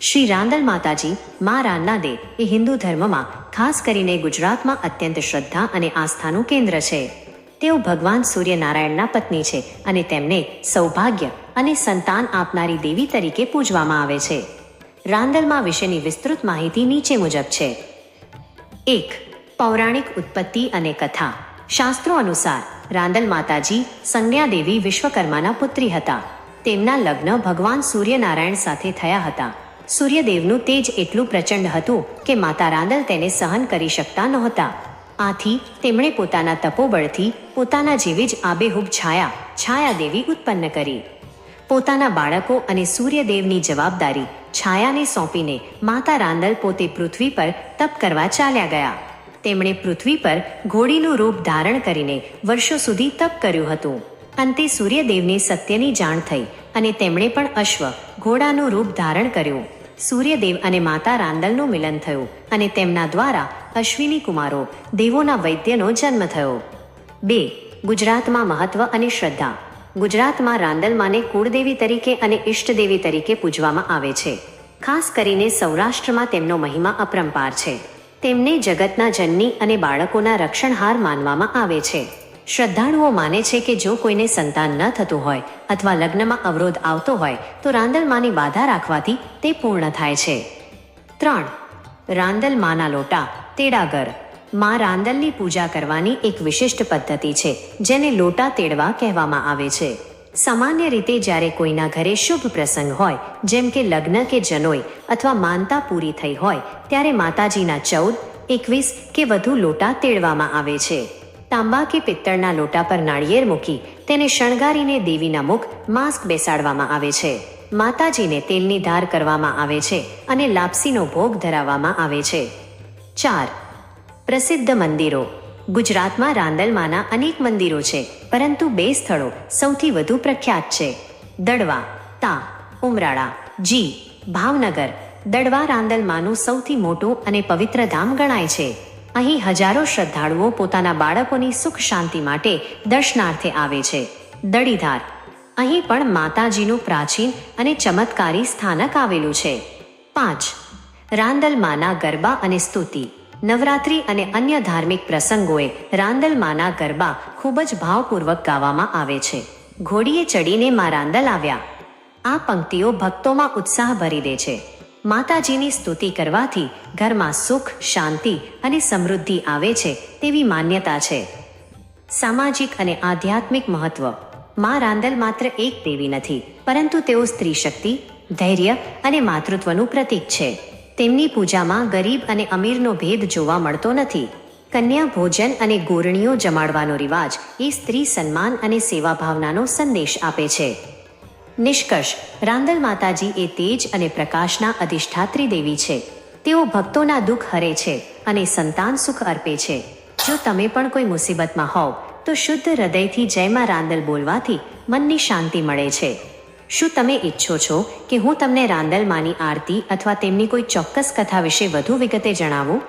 શ્રી રાંદલ માતાજી મા રાંદા એ હિન્દુ ધર્મમાં ખાસ કરીને ગુજરાતમાં અત્યંત શ્રદ્ધા અને આસ્થાનું કેન્દ્ર છે. તેઓ ભગવાન સૂર્યનારાયણના પત્ની છે અને તેમને સૌભાગ્ય અને સંતાન આપનારી દેવી તરીકે પૂજવામાં આવે છે. રાંદલમાં વિશેની વિસ્તૃત માહિતી નીચે મુજબ છે. 1. પૌરાણિક ઉત્પત્તિ અને કથા. શાસ્ત્રો અનુસાર રાંદલ માતાજી સંજ્ઞા દેવી વિશ્વકર્માના પુત્રી હતા. તેમના લગ્ન ભગવાન સૂર્યનારાયણ સાથે થયા હતા. સૂર્યદેવનું તેજ એટલું પ્રચંડ હતું કે માતા રાંદલ તેને સહન કરી શકતા નહોતા. આથી તેમણે પોતાના તપોબળથી પોતાના જેવી જ આબેહૂબ છાયા દેવી ઉત્પન્ન કરી. પોતાના બાળકો અને સૂર્યદેવની જવાબદારી છાયાને સોંપીને માતા રાંદલ પોતે પૃથ્વી પર તપ કરવા ચાલ્યા ગયા. તેમણે પૃથ્વી પર ઘોડીનું રૂપ ધારણ કરીને વર્ષો સુધી તપ કર્યું હતું. અંતે સૂર્યદેવને સત્યની જાણ થઈ અને તેમણે પણ અશ્વ ઘોડાનું રૂપ ધારણ કર્યું. સૂર્યદેવ અને માતા રાંદલનું મિલન થયું અને તેમના દ્વારા અશ્વિની કુમારો દેવોના વૈદ્યનો જન્મ થયો. 2. ગુજરાતમાં મહત્વ અને શ્રદ્ધા. ગુજરાતમાં રાંદલમાને કુળદેવી તરીકે અને ઇષ્ટદેવી તરીકે પૂજવામાં આવે છે. ખાસ કરીને સૌરાષ્ટ્રમાં તેમનો મહિમા અપરંપાર છે. તેમને જગતના જનની અને બાળકોના રક્ષણહાર માનવામાં આવે છે. શ્રદ્ધાળુઓ માને છે કે જો કોઈને સંતાન ન થતું હોય અથવા લગ્નમાં અવરોધ આવતો હોય તો રાંદલમાની બાધા રાખવાથી તે પૂર્ણ થાય છે. 3. રાંદલ માના લોટા તેડાગર. મા રાંદલની પૂજા કરવાની એક વિશિષ્ટ પદ્ધતિ છે જેને લોટા તેડવા કહેવામાં આવે છે. સામાન્ય રીતે જ્યારે કોઈના ઘરે શુભ પ્રસંગ હોય જેમ કે લગ્ન કે જનોઈ અથવા માનતા પૂરી થઈ હોય ત્યારે માતાજીના 14, 21 કે વધુ લોટા તેડવામાં આવે છે. તાંબા કે પિત્તળના લોટા પર નાળિયેર મૂકી તેને શણગારીને દેવીના મુખ માસ્ક બેસાડવામાં આવે છે. માતાજીને તેલની ધાર કરવામાં આવે છે અને લાપસીનો ભોગ ધરાવવામાં આવે છે. 4. પ્રસિદ્ધ મંદિરો. ગુજરાતમાં રાંદલમાના અનેક મંદિરો છે પરંતુ 2 સ્થળો સૌથી વધુ પ્રખ્યાત છે. દડવા તા ઉમરાળા જી ભાવનગર. દડવા રાંદલમાનું સૌથી મોટું અને પવિત્ર ધામ ગણાય છે. અહીં હજારો શ્રદ્ધાળુઓ પોતાના બાળકોની સુખ શાંતિ માટે દર્શનાર્થે આવે છે. દડીધાર. અહીં પણ માતાજીનું પ્રાચીન અને ચમત્કારી સ્થાનક આવેલું છે. 5. રાંદલમાના ગરબા અને સ્તુતિ. નવરાત્રિ અને અન્ય ધાર્મિક પ્રસંગોએ રાંદલમાના ગરબા ખૂબ જ ભાવપૂર્વક ગાવામાં આવે છે. ઘોડીએ ચડીને મા રાંદલ આવ્યા. આ પંક્તિઓ ભક્તોમાં ઉત્સાહ ભરી દે છે. માતાજીની સ્તુતિ કરવાથી ઘરમાં સુખ, શાંતિ અને સમૃદ્ધિ આવે છે તેવી માન્યતા છે. સામાજિક અને આધ્યાત્મિક મહત્વ. મા રાંદલ માત્ર એક દેવી નથી પરંતુ તેઓ સ્ત્રી શક્તિ, ધૈર્ય અને માતૃત્વનું પ્રતીક છે. તેમની પૂજામાં ગરીબ અને અમીરનો ભેદ જોવા મળતો નથી. કન્યા ભોજન અને ગોરણીઓ જમાડવાનો રિવાજ એ સ્ત્રી સન્માન અને સેવા ભાવનાનો સંદેશ આપે છે. નિષ્કર્ષ. રાંદલ માતાજી એ તેજ અને પ્રકાશના અધિષ્ઠાત્રી દેવી છે. તેઓ ભક્તોના દુઃખ હરે છે અને સંતાન સુખ અર્પે છે. જો તમે પણ કોઈ મુસીબતમાં હોવ તો શુદ્ધ હૃદયથી જય માં રાંદલ બોલવાથી મનની શાંતિ મળે છે. શું તમે ઈચ્છો છો કે હું તમને રાંદલમાની આરતી અથવા તેમની કોઈ ચોક્કસ કથા વિશે વધુ વિગતે જણાવું?